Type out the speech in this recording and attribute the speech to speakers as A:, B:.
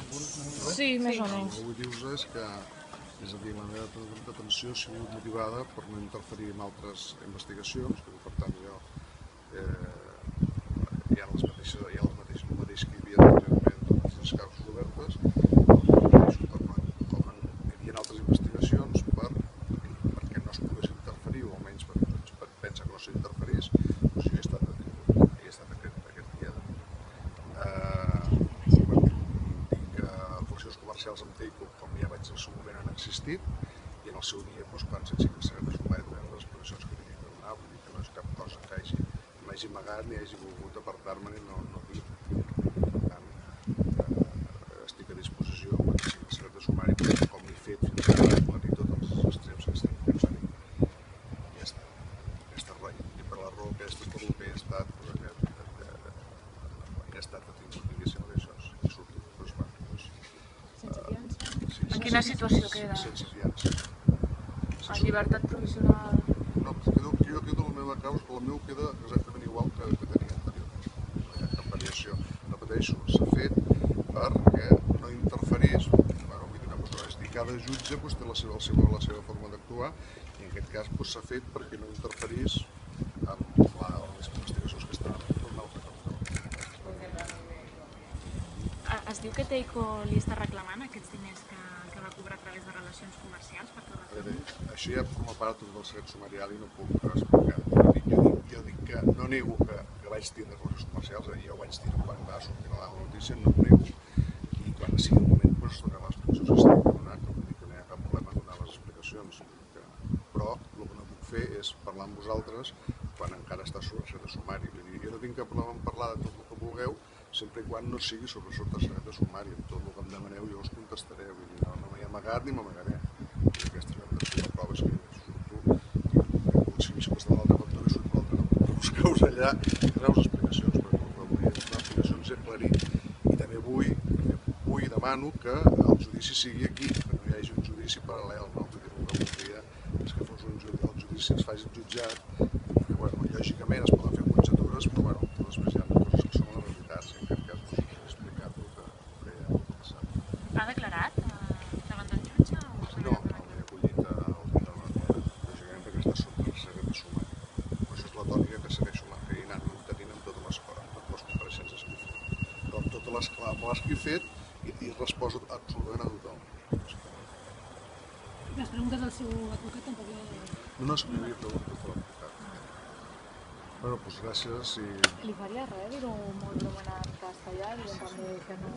A: Sí, més o menys.
B: El que vull dir-vos és que, és a dir, la meva detenció ha sigut motivada per no interferir en altres investigacions, per tant jo hi ha el mateix que hi havia anteriorment les causes obertes, com hi havia altres investigacions perquè no es pogués interferir, o almenys pensa que no s'interferís, doncs jo he estat detingut, he estat aquest dia tinc funcions comercials amb Teico, com ja vaig al seu moment han existit, i en el seu dia, quan sense que s'ha de sotmetre les explicacions que havia de donar, vull dir que no és cap cosa que m'hagi amagat ni hagi volgut apartar-me ni no dir. Per tant, estic a disposició quan sigui necessari de sumar-hi, com he fet fins ara, aclarir tots els extrems que estem pensant i ja està. I per la raó aquesta, per el que he estat, he estat detingut, diguéssim, d'això, he sortit, doncs va.
A: Sense fiança?
B: En
A: quina situació queda?
B: Sense fiança.
A: En llibertat provisional?
B: No, jo quedo la meva causa, la meva queda exactament igual que tenia anteriorment. No hi ha cap variació. Repeteixo, s'ha fet perquè no interferís, vull dir una cosa, és dir, cada jutge té la seva forma d'actuar, i en aquest cas s'ha fet perquè no interferís amb les investigacions que estaven fent per una altra causa.
A: Es diu que Teico li està reclamant aquests diners que va cobrar a través de relacions comercials perquè ho reclami?
B: Això ja forma part del secret sumarial i no puc explicar. Jo dic que no nego que vaig tindre relacions comercials, ja ho vaig dir quan va sortir la notícia, no ho nego, i quan sigui el moment es donarà les explicacions que s'han de donar, que vull dir que no hi ha cap problema en donar les explicacions, però el que no puc fer és parlar amb vosaltres quan encara està sobre el secret sumari. Jo no tinc cap problema en parlar de tot el que vulgueu, sempre i quan no sigui sobre el secret de sumari. Tot el que em demaneu jo us contestaré, vull dir, no m'he amagat ni m'amagaré. Aquesta és la prova, és que surto, si m'hi surto de l'altra factura, surto de l'altra factura, busqueu-vos allà i doneu explicacions, perquè el que vull és donar explicacions i aclarir. I també vull i demano que el judici sigui aquí, que no hi hagi un judici paral·lel, no? Vull dir, el que voldria és que fos el judici es faci jutjat, perquè, lògicament es poden fer conjectures, però, després hi ha coses que són les realitats, i en aquest cas us he explicat el que ha passat.
A: Ha declarat davant del jutge?
B: No, m'he acollit lògicament perquè està sota el secret de sumari. Això és la tònica que segueixo mantenint amb totes les compareixences que he fet. Però amb totes les que he fet i resposo absolutament a tothom.
C: Les preguntes del seu advocat tampoc
B: No és que m'hi havia preguntat a l'advocat. Bueno, doncs gràcies i...
D: Li faria res dir-ho molt bromant en castellà, dient també que no...